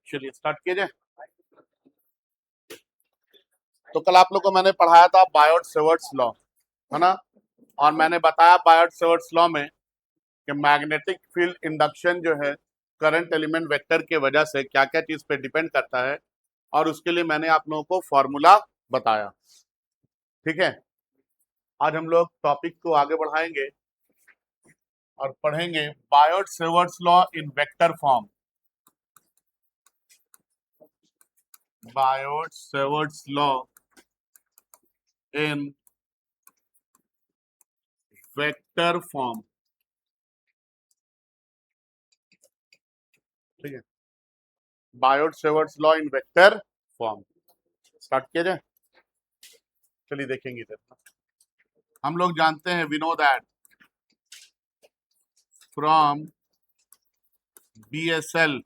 चलिए स्टार्ट किया जाए। तो कल आप लोग को मैंने पढ़ाया था बायोट सेवर्ट्स लॉ, है ना। और मैंने बताया बायोट सेवर्ट्स लॉ में कि मैग्नेटिक फील्ड इंडक्शन जो है करंट एलिमेंट वेक्टर के वजह से क्या क्या चीज पे डिपेंड करता है, और उसके लिए मैंने आप लोगों को फॉर्मूला बताया। ठीक है, आज हम लोग टॉपिक को आगे बढ़ाएंगे और पढ़ेंगे Biot Savart's law in vector form. Biot Savart's law in vector form. ठीक है, Biot Savart's law in vector form start किया जाए। चलिए देखेंगे इधर। हम लोग जानते हैं, we know that from BSL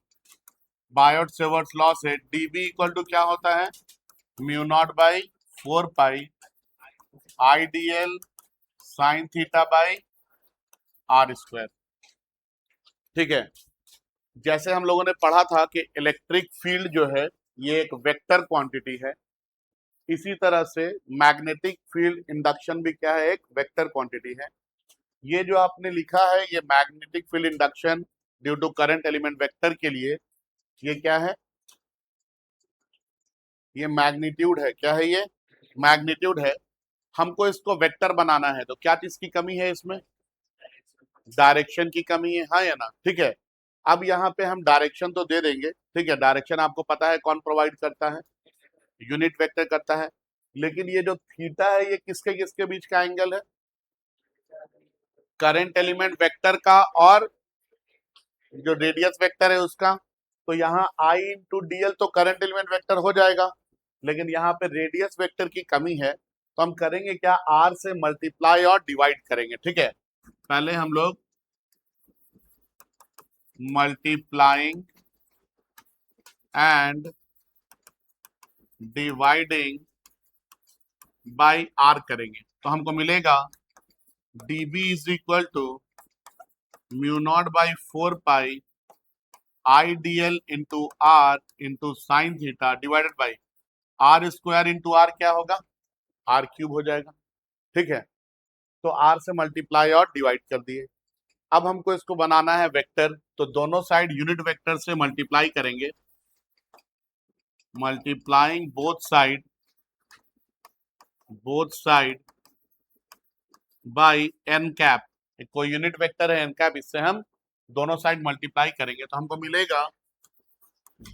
Biot Savart's law से dB इक्वल टू क्या होता है, mu naught by 4 pi IDL sine theta by R square. ठीक है, जैसे हम लोगों ने पढ़ा था कि इलेक्ट्रिक फील्ड जो है ये एक वेक्टर क्वांटिटी है, इसी तरह से मैग्नेटिक फील्ड इंडक्शन भी क्या है, एक वेक्टर क्वांटिटी है। ये जो आपने लिखा है ये magnetic field induction due to current element vector के लिए ये क्या है, ये मैग्नीट्यूड है। क्या है ये, मैग्नीट्यूड है। हमको इसको वेक्टर बनाना है तो क्या चीज की कमी है इसमें, डायरेक्शन की कमी है, हाँ या ना। ठीक है, अब यहाँ पे हम डायरेक्शन तो दे देंगे। ठीक है, डायरेक्शन आपको पता है कौन प्रोवाइड करता है, यूनिट वेक्टर करता है। लेकिन ये जो थीटा है ये किसके किसके बीच का एंगल है, करंट एलिमेंट वेक्टर का और जो रेडियस वेक्टर है उसका। तो यहाँ आई इंटू डीएल तो करंट एलिमेंट वेक्टर हो जाएगा, लेकिन यहाँ पे रेडियस वेक्टर की कमी है, तो हम करेंगे क्या, आर से मल्टीप्लाई और डिवाइड करेंगे। ठीक है, पहले हम लोग multiplying and dividing by R करेंगे तो हमको मिलेगा dB is equal to mu naught by 4 pi IDL into are into sine theta divided by are square into R क्या होगा, आर क्यूब हो जाएगा। ठीक है, तो आर से मल्टीप्लाई और डिवाइड कर दिए। अब हमको इसको बनाना है वेक्टर, तो दोनों साइड यूनिट वेक्टर से मल्टीप्लाई करेंगे, multiplying both side by n cap. कोई यूनिट वेक्टर है एन कैप, इससे हम दोनों साइड मल्टीप्लाई करेंगे तो हमको मिलेगा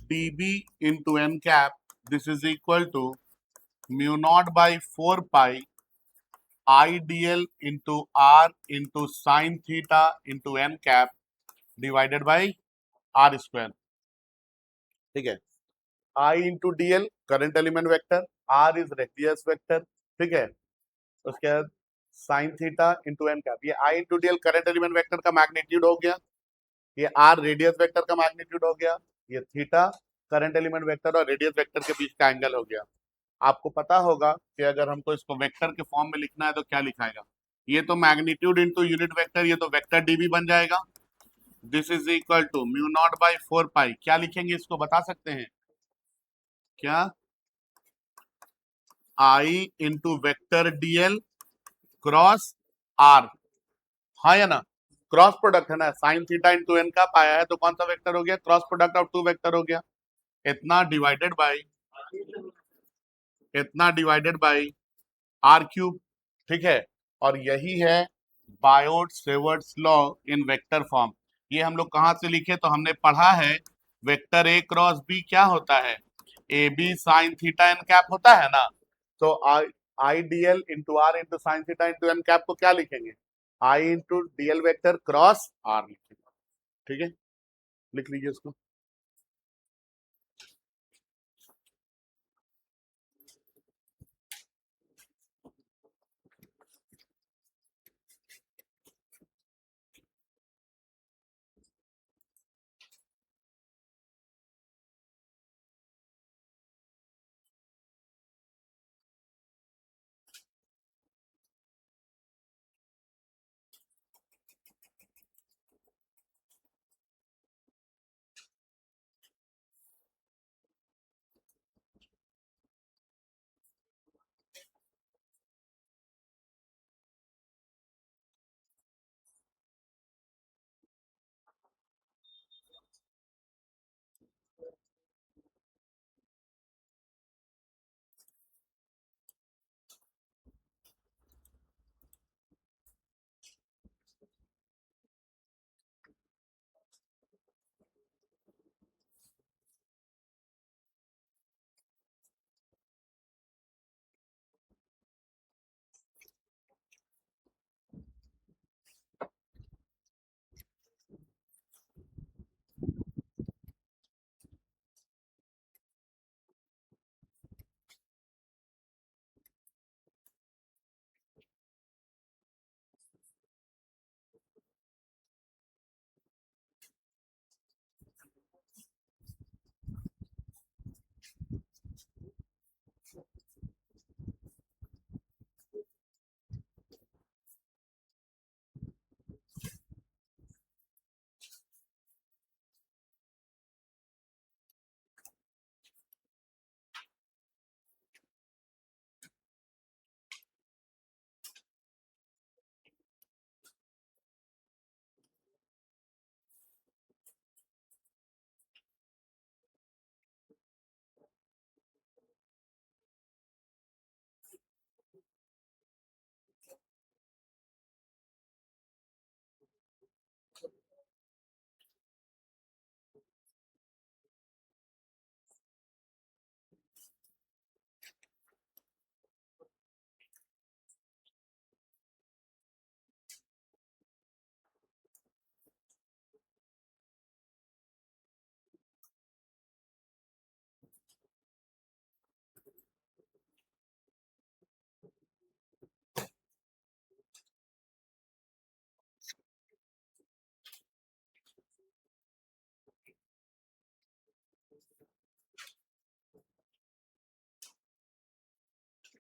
dB into n cap, this is equal to mu naught by 4 pi IDL into are into sine theta into n cap divided by are square. ठीक है, I into dl current element vector, r is radius vector. ठीक है, उसके बाद sine theta into n cap, ये I into dl current element vector का magnitude हो गया, ये आर रेडियस वेक्टर का मैग्नीट्यूड हो गया, ये थीटा करंट एलिमेंट वेक्टर और रेडियस वेक्टर के बीच का एंगल हो गया। आपको पता होगा कि अगर हमको इसको वेक्टर के फॉर्म में लिखना है तो क्या लिखाएगा, ये तो मैग्नीट्यूड इंटू यूनिट वेक्टर, ये तो वेक्टर डीबी बन जाएगा। This is equal to mu naught by 4 pi, क्या लिखेंगे इसको बता सकते हैं क्या, I into vector dl cross r, हाँ या ना, क्रॉस प्रोडक्ट है ना, साइन थीटा इंटू एन का पाया है तो कौन सा वेक्टर हो गया, cross product of two vector हो गया। इतना डिवाइडेड बाई आर क्यूब। ठीक है, और यही है Biot Savart's law in vector form. ये हम लोग कहाँ से लिखे, तो हमने पढ़ा है वेक्टर ए क्रॉस बी क्या होता है, a b sine theta n cap होता है ना। तो I D l into are into sine theta into n cap को क्या लिखेंगे, I into d l vector cross r लिखेंगे। ठीक है, लिख लीजिए इसको।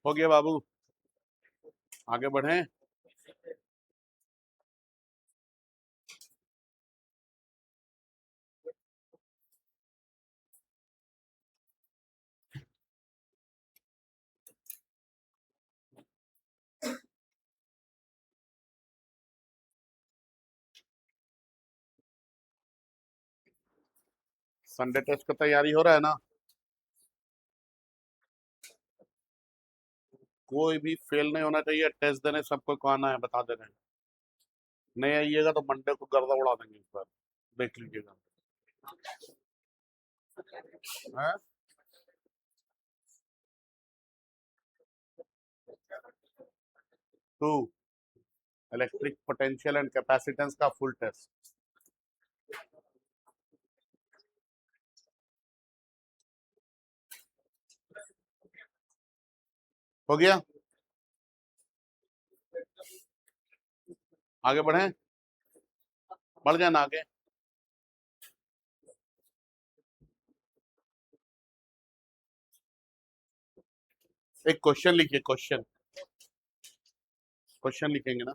हो गया बाबू, आगे बढ़े। संडे टेस्ट का तैयारी हो रहा है ना? कोई भी फेल नहीं होना चाहिए, टेस्ट देने सबको को आना है, बता दे रहे हैं। नहीं आइएगा तो मंडे को गर्दा उड़ा देंगे इस बार, देख लीजिएगा। हैं? Two, electric potential and capacitance का फुल टेस्ट। हो गया, आगे बढ़े, बढ़ जाना आगे। एक क्वेश्चन लिखिए, क्वेश्चन, क्वेश्चन लिखेंगे ना।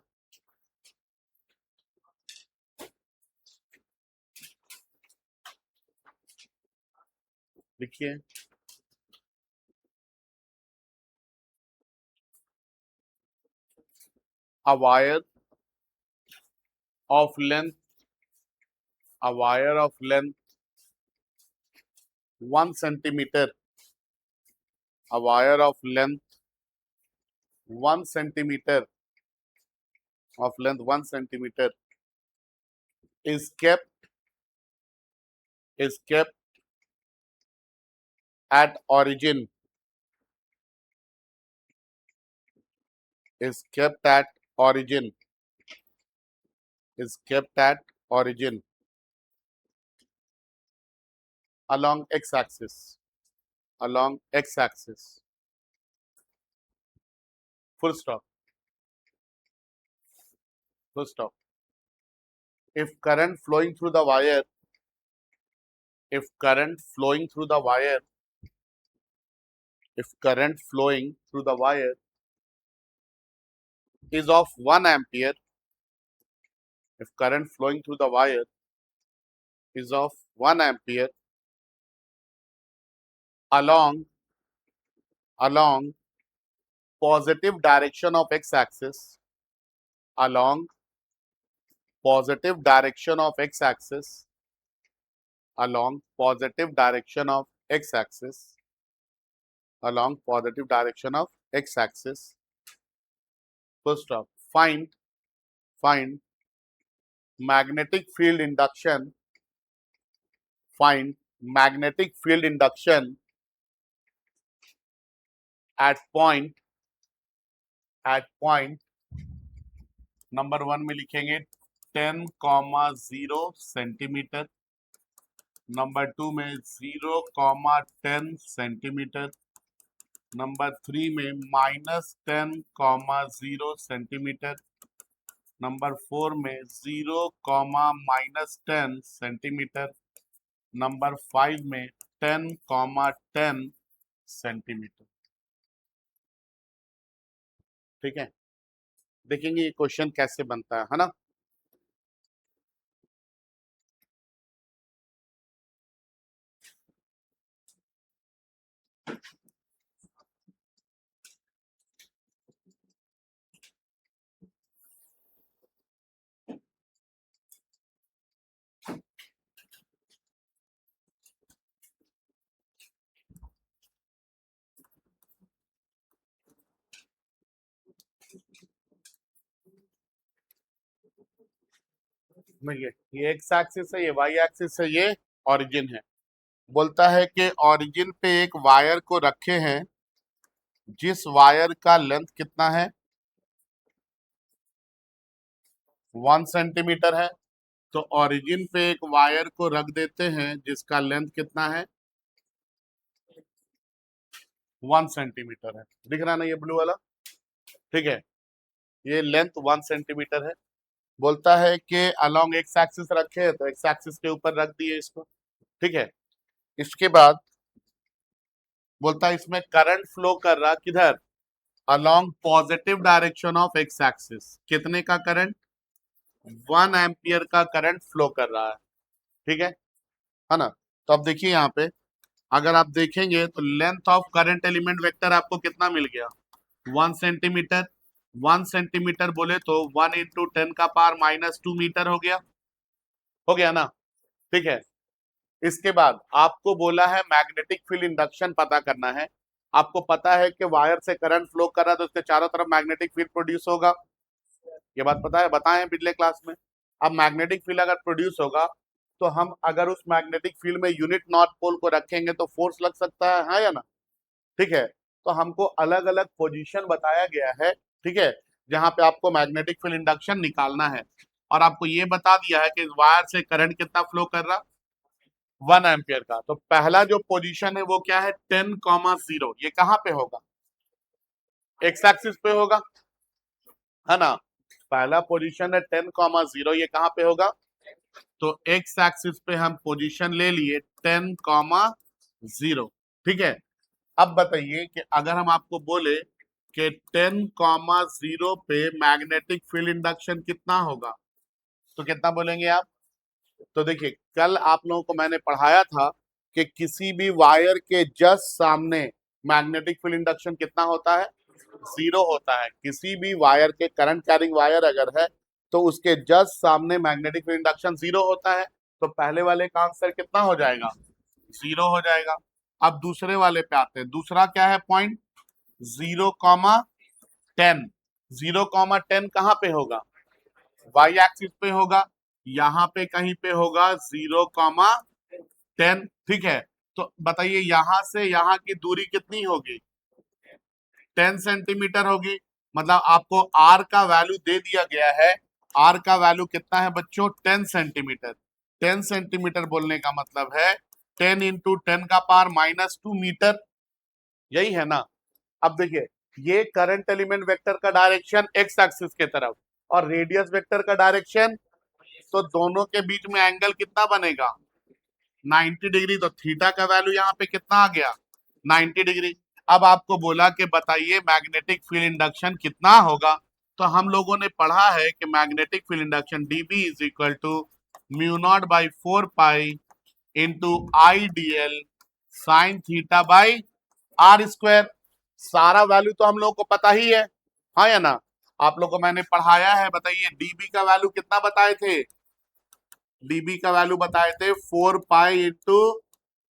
लिखिए, a wire of length, a wire of length 1 centimeter, a wire of length 1 centimeter, of length 1 centimeter is kept at origin, is kept at origin, is kept at origin along x-axis, along x-axis, full stop, full stop. If current flowing through the wire, if current flowing through the wire, if current flowing through the wire is of 1 ampere, if current flowing through the wire is of 1 ampere along positive direction of x-axis, along positive direction of x-axis, along positive direction of x-axis, along positive direction of x-axis. First stop. Find magnetic field induction. Find magnetic field induction at point number 1 में लिखेंगे 10,0 centimetre, number 2 में 0,10 centimetre, number 3 में -10,0 centimetre, number 4 में 0,-10 centimetre, number 5 में 10,10 centimetre. ठीक है, देखेंगे ये क्वेश्चन कैसे बनता है ना। ये एक्स एक्सिस है, ये वाई एक्सिस है, ये ओरिजिन है। बोलता है कि ओरिजिन पे एक वायर को रखे हैं, जिस वायर का लेंथ कितना है, 1 सेंटीमीटर है। तो ओरिजिन पे एक वायर को रख देते हैं जिसका लेंथ कितना है, 1 सेंटीमीटर है। दिख रहा ना ये ब्लू वाला? ठीक है, ये लेंथ 1 सेंटीमीटर है। बोलता है कि अलोंग एक्स एक्सिस रखे, तो एक्स एक्सिस के ऊपर रख दिए इसको। ठीक है, इसके बाद बोलता है इसमें करंट फ्लो कर रहा किधर, along positive direction of x axis कितने का करंट, 1 एम्पियर का करंट फ्लो कर रहा है, ठीक है ना। तो अब देखिए यहाँ पे अगर आप देखेंगे तो length of current element vector आपको कितना मिल गया, 1 सेंटीमीटर। 1 सेंटीमीटर बोले तो 1 × 10⁻⁻² मीटर हो गया ना, ठीक है। इसके बाद आपको बोला है मैग्नेटिक फील्ड इंडक्शन पता करना है। आपको पता है कि वायर से करंट फ्लो कर रहा है तो उसके चारों तरफ मैग्नेटिक फील्ड प्रोड्यूस होगा, ये बात पता है, बताएं पिछले क्लास में। अब मैग्नेटिक फील्ड अगर प्रोड्यूस होगा तो हम अगर उस मैग्नेटिक फील्ड में यूनिट नॉर्थ पोल को रखेंगे तो फोर्स लग सकता है, हाँ या ना, ठीक है। तो हमको अलग अलग पोजीशन बताया गया है, ठीक है, जहां पे आपको मैग्नेटिक फील्ड इंडक्शन निकालना है। और आपको ये बता दिया है कि इस वायर से करंट कितना फ्लो कर रहा, 1 एम्पियर का। तो पहला जो पोजीशन है वो क्या है, 10,0, ये कहाँ पे होगा, एक्स एक्सिस पे होगा, है ना। पहला पोजीशन है 10,0, ये कहाँ पे होगा, तो एक्स एक्सिस पे हम पोजीशन ले लिए 10,0, ठीक है। अब बताइए कि अगर हम आपको बोले कि 10,0 पे मैग्नेटिक फील्ड इंडक्शन कितना होगा, तो कितना बोलेंगे आप। तो देखिए कल आप लोगों को मैंने पढ़ाया था कि किसी भी वायर के जस्ट सामने मैग्नेटिक फील्ड इंडक्शन कितना होता है, 0 होता है। किसी भी वायर के करंट कैरिंग वायर अगर है तो उसके जस्ट सामने मैग्नेटिक फील्ड इंडक्शन 0 होता है। तो पहले वाले का आंसर कितना हो जाएगा, 0 हो जाएगा। अब दूसरे वाले पे आते हैं। दूसरा क्या है पॉइंट, 0,10। 0,10 कहाँ पे होगा, वाई एक्सिस पे होगा, यहाँ पे कहीं पे होगा 0,10, ठीक है। तो बताइए यहां से यहाँ की दूरी कितनी होगी, 10 सेंटीमीटर होगी। मतलब आपको आर का वैल्यू दे दिया गया है, आर का वैल्यू कितना है बच्चों, 10 सेंटीमीटर। 10 सेंटीमीटर बोलने का मतलब है 10 × 10⁻² मीटर, यही है ना। अब देखिए ये करंट एलिमेंट वेक्टर का डायरेक्शन एक्स एक्सिस के तरफ और रेडियस वेक्टर का डायरेक्शन, तो दोनों के बीच में एंगल कितना बनेगा, 90 डिग्री। तो थीटा का वैल्यू यहाँ पे कितना आ गया, 90 डिग्री। अब आपको बोला कि बताइए मैग्नेटिक फील्ड इंडक्शन कितना होगा। तो हम लोगों ने पढ़ा है कि magnetic field induction dB = μ0/4 into IDL साइन θ/r²। सारा वैल्यू तो हम लोग को पता ही है, हाँ या ना। आप लोग को मैंने पढ़ाया है, बताइए dB का वैल्यू कितना बताए थे, dB का वैल्यू बताए थे 4 इंटू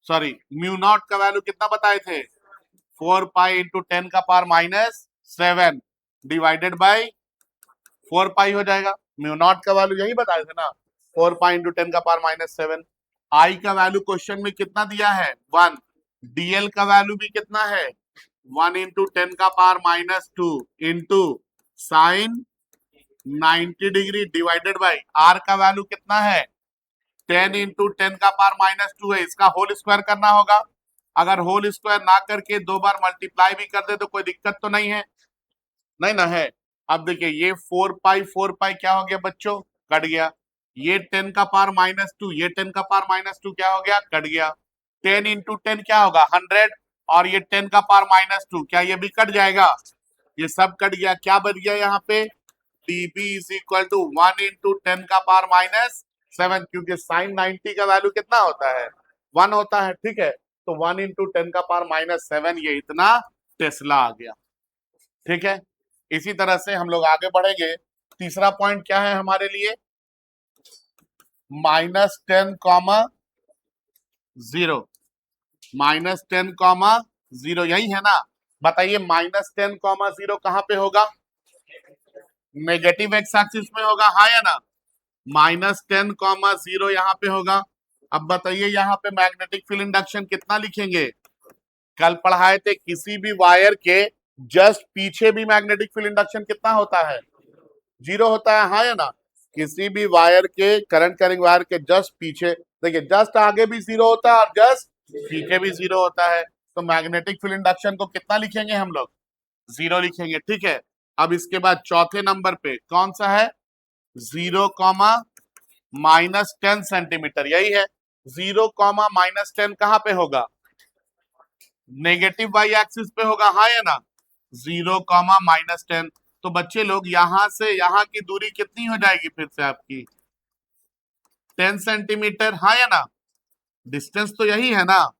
सॉरी μ0 का वैल्यू कितना बताए थे, 4 इंटू 10⁻⁻7 डिवाइडेड बाई 4 हो जाएगा। μ0 का वैल्यू यही बताए थे ना, 4 इंटू 10⁻⁻7। आई का वैल्यू क्वेश्चन में कितना दिया है, 1। डीएल का वैल्यू भी कितना है, 1 into 10⁻⁻2 into sine 90 degree divided by R का वैल्यू कितना है, 10 इंटू 10⁻⁻2 है। इसका होल स्क्वायर करना होगा। अगर होल स्क्वायर ना करके 2 बार मल्टीप्लाई भी कर दे तो कोई दिक्कत तो नहीं है, नहीं ना है। अब देखिए ये 4 क्या हो गया बच्चों, कट गया। ये 10⁻⁻2, ये 10⁻⁻2 क्या हो गया, कट गया। 10 इंटू 10 क्या होगा, 100, और ये 10⁻⁻2 क्या ये भी कट जाएगा, ये सब कट गया। क्या बच गया यहाँ पे, dB = 1 इंटू 10⁻⁻7, क्योंकि साइन 90 का वैल्यू कितना होता है, 1 होता है, ठीक है। तो 1 इंटू 10⁻⁻7 ये इतना टेस्ला आ गया, ठीक है। इसी तरह से हम लोग आगे बढ़ेंगे। तीसरा पॉइंट क्या है हमारे लिए, -10, -10, यही है ना। बताइए -10, 0 कहाँ पे होगा, नेगेटिव एक्स एक्सिस में होगा, हाँ या ना। -10, 0 यहाँ पे होगा। अब बताइए यहाँ पे मैग्नेटिक फील्ड इंडक्शन कितना लिखेंगे, कल पढ़ाए थे किसी भी वायर के जस्ट पीछे भी मैग्नेटिक फील्ड इंडक्शन कितना होता है, 0 होता है, हाँ या ना। किसी भी वायर के करंट कैरिंग वायर के जस्ट पीछे, देखिए जस्ट आगे भी 0 होता है और जस्ट पीछे भी 0 होता है। तो मैग्नेटिक फील्ड इंडक्शन को कितना लिखेंगे हम लोग, 0 लिखेंगे, ठीक है। अब इसके बाद चौथे नंबर पे कौन सा है, 0, -10 सेंटीमीटर, यही है। 0, -10 कहाँ पे होगा, नेगेटिव वाई एक्सिस पे होगा, हाँ या ना। 0, -10। तो बच्चे लोग यहां से यहां की दूरी कितनी हो जाएगी फिर से आपकी 10 सेंटीमीटर, हाँ या ना? डिस्टेंस तो यही है ना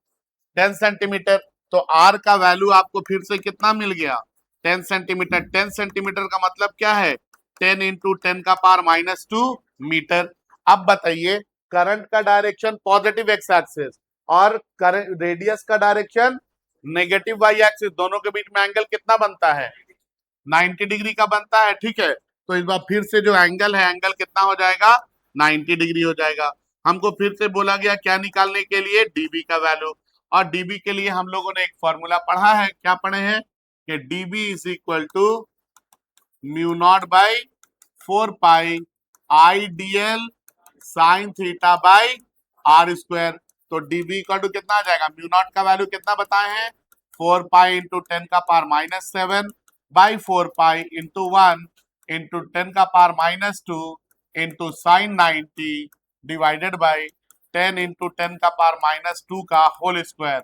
10 सेंटीमीटर। तो आर का वैल्यू आपको फिर से कितना मिल गया 10 सेंटीमीटर। 10 सेंटीमीटर का मतलब क्या है 10 × 10⁻²मीटर। अब बताइए करंट का डायरेक्शन पॉजिटिव एक्स एक्सिस और करंट रेडियस का डायरेक्शन नेगेटिव वाई एक्सिस, दोनों के बीच में एंगल कितना बनता है 90 डिग्री का बनता है। ठीक है, तो इस बार फिर से जो एंगल है एंगल कितना हो जाएगा 90 डिग्री हो जाएगा। हमको फिर से बोला गया क्या निकालने के लिए डीबी का वैल्यू, और डीबी के लिए हम लोगों ने एक फॉर्मूला पढ़ा है, क्या पढ़े हैं कि dB is equal to mu naught by 4 pi I D L sine theta by are square. तो डीबी इक्वल टू कितना आ जाएगा म्यू नॉट का वैल्यू कितना बताए हैं 4 pi into 10⁻⁷ by 4 pi into 1 into 10⁻⁻2 into sine 90 divided by 10 into 10⁻⁻2 का whole square.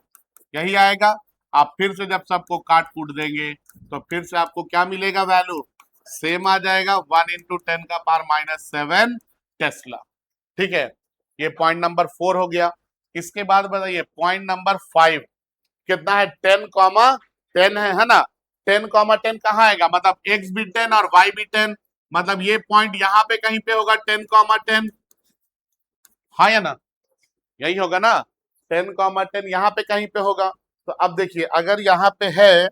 यही आएगा। आप फिर से जब सबको काट कूट देंगे तो फिर से आपको क्या मिलेगा वैल्यू सेम आ जाएगा 1 इंटू 10⁻⁷ टेस्ला। ठीक है, ये पॉइंट नंबर 4 हो गया। इसके बाद बताइए पॉइंट नंबर 5 कितना है 10, है ना 10, 10 कहाँ आएगा मतलब x भी 10 और y भी 10, मतलब ये पॉइंट यहाँ पे कहीं पे होगा 10, 10, हाँ या ना? यही होगा ना 10, 10 यहाँ पे कहीं पे होगा। तो अब देखिए अगर यहाँ पे है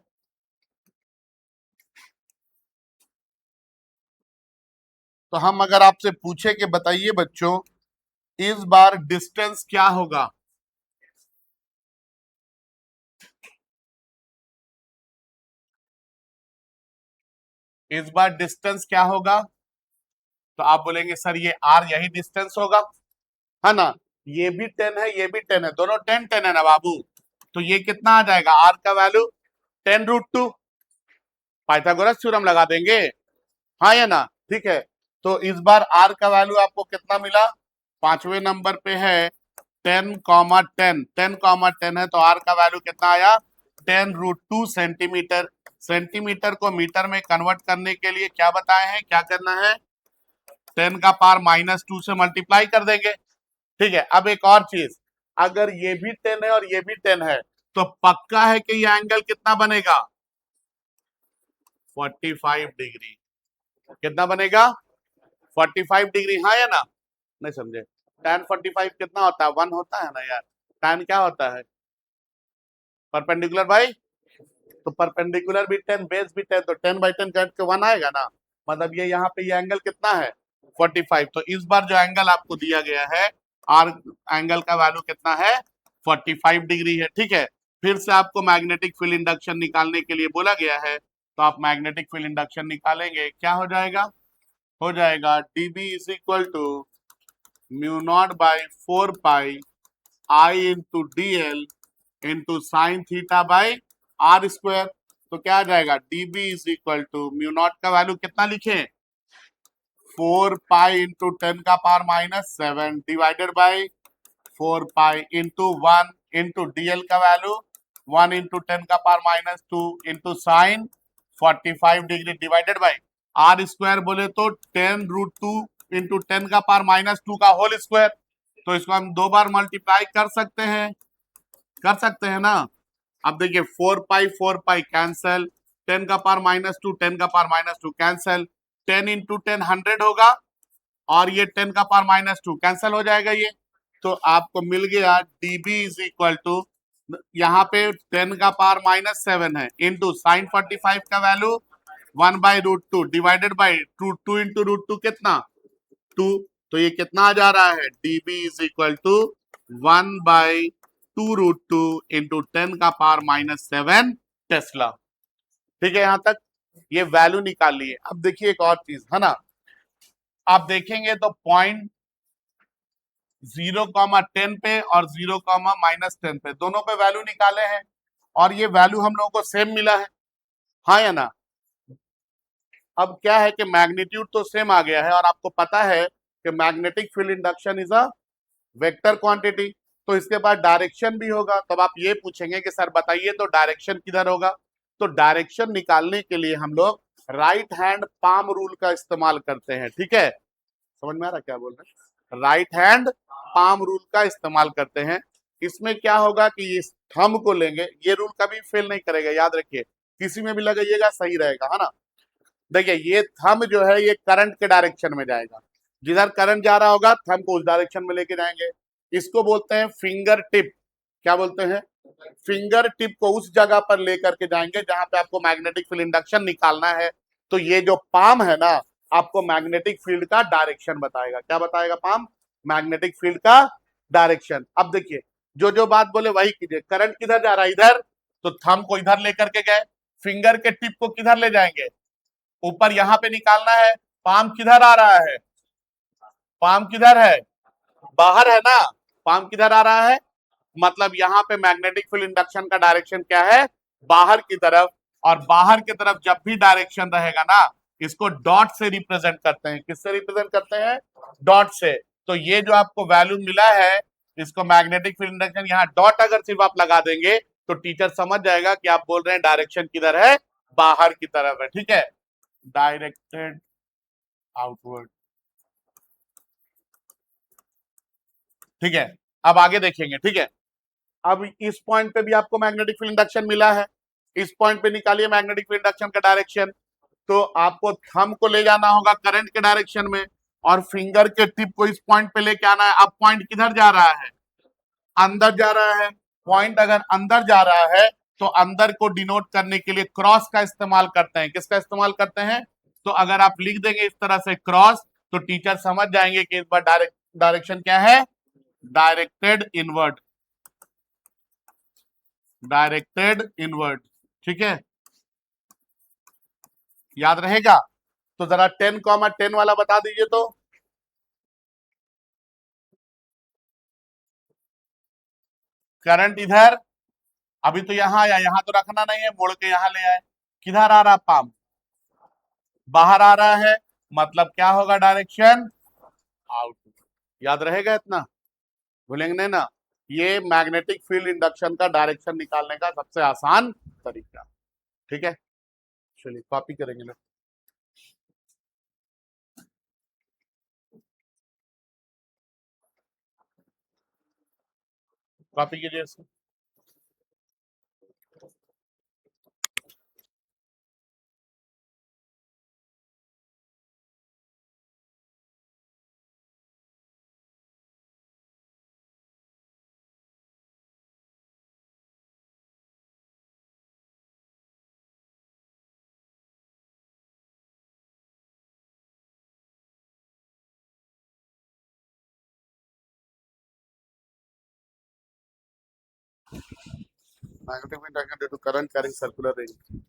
तो हम अगर आपसे पूछे कि बताइए बच्चों इस बार डिस्टेंस क्या होगा, इस बार डिस्टेंस क्या होगा, तो आप बोलेंगे सर ये आर यही डिस्टेंस होगा, है ना? ये भी 10 है ये भी 10 है, दोनों 10, 10 है ना बाबू। तो ये कितना आ जाएगा आर का वैल्यू 10√2। पाइथागोरस थ्योरम लगा देंगे, हाँ या ना? ठीक है, तो इस बार आर का वैल्यू आपको कितना मिला 5वें नंबर पे है 10, 10, 10, 10 है, तो आर का वैल्यू कितना आया 10√2 सेंटीमीटर। सेंटीमीटर को मीटर में कन्वर्ट करने के लिए क्या बताए हैं क्या करना है 10⁻⁻2 से मल्टीप्लाई कर देंगे। ठीक है, अब एक और चीज अगर ये भी 10 है और ये भी 10 है तो पक्का है कि ये एंगल कितना बनेगा 45 डिग्री। कितना बनेगा 45 डिग्री, हाँ या ना? नहीं समझे tan 45 कितना होता है 1 होता है ना यार, tan क्या होता है परपेंडिकुलर बाई, तो परपेंडिकुलर भी 10 बेस भी 10, तो 10/10 काट के 1 आएगा ना, मतलब ये यहाँ पे ये एंगल कितना है 45। तो इस बार जो एंगल आपको दिया गया है आर एंगल का वैल्यू कितना है 45 डिग्री है। ठीक है, फिर से आपको मैग्नेटिक फील्ड इंडक्शन निकालने के लिए बोला गया है, तो आप मैग्नेटिक फील्ड इंडक्शन निकालेंगे क्या हो जाएगा dB is equal to mu naught by 4 pi I into d l into sine theta by are square. तो क्या आ जाएगा dB is equal to mu naught का वैल्यू कितना लिखे 4 pi into 10⁻⁷ divided by 4 pi into 1 into dl का value 1 into 10⁻⁻2 into sine 45 degree divided by are square बोले तो 10√2 इंटू 10⁻⁻2 का होल स्क्वायर। तो इसको हम 2 बार मल्टीप्लाई कर सकते हैं ना। अब देखिए 4 पाई कैंसल 10⁻⁻2 10⁻⁻2 कैंसल 10 इंटू 10 100 होगा और ये 10⁻⁻2 कैंसल हो जाएगा ये, तो आपको मिल गया dB इज इक्वल टू यहाँ पे 10⁻⁻7 है इंटू साइन 45 का वैल्यू 1/√2 डिवाइडेड बाई 2 इंटू √2 कितना 2, तो ये कितना आ जा रहा है dB is equal to 1/2√2 into 10⁻⁻7 tesla. ठीक है, यहां तक ये वैल्यू निकाल लिए। अब देखिए एक और चीज है ना, आप देखेंगे तो पॉइंट 0,10 पे और 0,-10 पे दोनों पे वैल्यू निकाले हैं और ये वैल्यू हम लोगों को सेम मिला है, हाँ या ना? अब क्या है कि मैग्नीट्यूड तो सेम आ गया है और आपको पता है कि magnetic field induction is a vector quantity, तो इसके बाद डायरेक्शन भी होगा। तो अब आप ये पूछेंगे कि सर बताइए तो डायरेक्शन किधर होगा, तो डायरेक्शन निकालने के लिए हम लोग राइट हैंड पाम रूल का इस्तेमाल करते हैं। ठीक है, समझ में आ रहा क्या बोल रहे हैं? राइट हैंड पाम रूल का इस्तेमाल करते हैं। इसमें क्या होगा कि इस थंब को लेंगे, ये रूल कभी फेल नहीं करेगा, याद रखिए, किसी में भी लगाइएगा सही रहेगा, है ना। देखिए ये थंब जो है ये करंट के डायरेक्शन में जाएगा, जिधर करंट जा रहा होगा थंब को उस डायरेक्शन में लेके जाएंगे। इसको बोलते हैं फिंगर टिप। क्या बोलते हैं? फिंगर टिप को उस जगह पर लेकर के जाएंगे जहां पे आपको मैग्नेटिक फील्ड इंडक्शन निकालना है। तो ये जो पाम है ना, आपको मैग्नेटिक फील्ड का डायरेक्शन बताएगा। क्या बताएगा? पाम मैग्नेटिक फील्ड का डायरेक्शन। अब देखिए जो जो बात बोले वही कीजिए। करंट किधर जा रहा है? इधर, तो थंब को इधर लेकर के गए। फिंगर के टिप को किधर ले जाएंगे? ऊपर यहां पे निकालना है। पाम किधर आ रहा है? पाम किधर है? बाहर है ना। पाम किधर आ रहा है? मतलब यहाँ पे मैग्नेटिक फील्ड इंडक्शन का डायरेक्शन क्या है? बाहर की तरफ। और बाहर की तरफ जब भी डायरेक्शन रहेगा ना, इसको डॉट से रिप्रेजेंट करते हैं। किससे रिप्रेजेंट करते हैं? डॉट से। तो ये जो आपको वैल्यू मिला है, इसको मैग्नेटिक फील्ड इंडक्शन, यहाँ डॉट अगर सिर्फ आप लगा देंगे तो टीचर समझ जाएगा कि आप बोल रहे हैं डायरेक्शन किधर है? बाहर की तरफ है। ठीक है, डायरेक्टेड आउटवर्ड। ठीक है, अब आगे देखेंगे। ठीक है, अब इस पॉइंट पे भी आपको मैग्नेटिक फील्ड इंडक्शन मिला है, इस पॉइंट पे निकालिए मैग्नेटिक फील्ड इंडक्शन का डायरेक्शन। तो आपको थंब को ले जाना होगा करंट के डायरेक्शन में, और फिंगर के टिप को इस पॉइंट पे लेके आना है। अब पॉइंट किधर जा रहा है? अंदर जा रहा है। पॉइंट अगर अंदर जा रहा है तो अंदर को डिनोट करने के लिए क्रॉस का इस्तेमाल करते हैं। किसका इस्तेमाल करते हैं? तो अगर आप लिख देंगे इस तरह से क्रॉस, तो टीचर समझ जाएंगे कि इस बार डायरेक्शन क्या है? Directed inward. Directed inward. ठीक है, याद रहेगा? तो जरा 10,10 वाला बता दीजिए तो। करंट इधर, अभी तो यहां आया, यहां तो रखना नहीं है, मोड़ के यहां ले आए। किधर आ रहा? पाम बाहर आ रहा है, मतलब क्या होगा? Direction out. याद रहेगा इतना? भूलेंगे नहीं ना। ये मैग्नेटिक फील्ड इंडक्शन का डायरेक्शन निकालने का सबसे आसान तरीका। ठीक है, चलिए कॉपी करेंगे लोग। कॉपी कीजिए इसको। Magnetic field induction due to current carrying circular ring.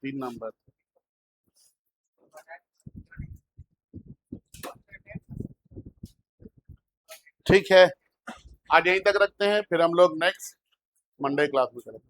3 number. ठीक है, आज यहीं तक रखते हैं, फिर हम लोग नेक्स्ट मंडे क्लास में करेंगे।